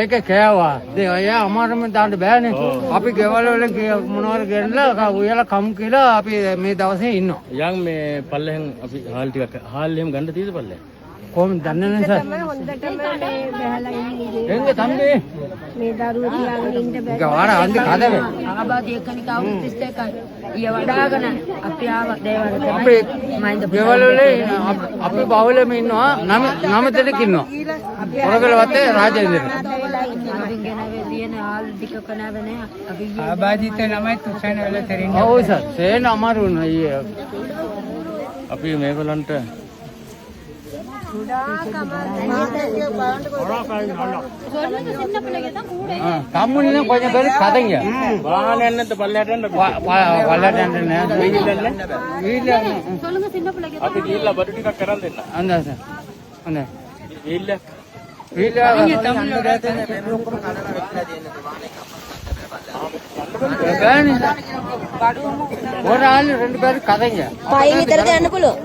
ඒක කෑවා. ඒ අමාරුම දාන්න බෑනේ. අපි ගෙවල් වල මොනවාර ගෙනලා උයලා කමු කියලා අපි මේ දවසේ ඉන්නවා. යන් මේ පල්ලෙන් අපි හාල් ටිකක් හාල් එහෙම ගන්න තියෙද පල්ලෙන්? කොහොමද දන්නේ නැහැ සර්. හොඳටම මේ බහලා ඉන්නේ. එංග තම්බේ. මේ දරුවෝ තියාගෙන ඉන්න බෑ. ගාන අන්දි කදවේ. ආබාදී එක්කනික අවුරුදු 32යි. ඊය වඩාගෙන අපි ආව දේවල් අපි ගෙවල් වල අපි බාවලෙම ඉන්නවා. නම දෙනෙක් ඉන්නවා. ඔරගල වත්තේ රාජේන්ද්‍ර. ආබාදිත ළමයි තුෂාන වල තරින්. ඔව් සර්. සේන අමාරු නෝ ඊයේ. අපි මේගොල්ලන්ට තම්මුනේ කොහෙද බැරි කතන් යා. වාහන යන්නේ නැද්ද පල්ලයට යන්න? පල්ලයට යන්නේ නෑ. අපි ගිහිල්ලා බඩු ටිකක් කරන් දෙන්න. අන්දා සර්. අනේ. ගිහිල්ලා ඔයාලා ரெண்டு பேரும் கதைங்க. පයින් විතරද යන්න පුළුවන්.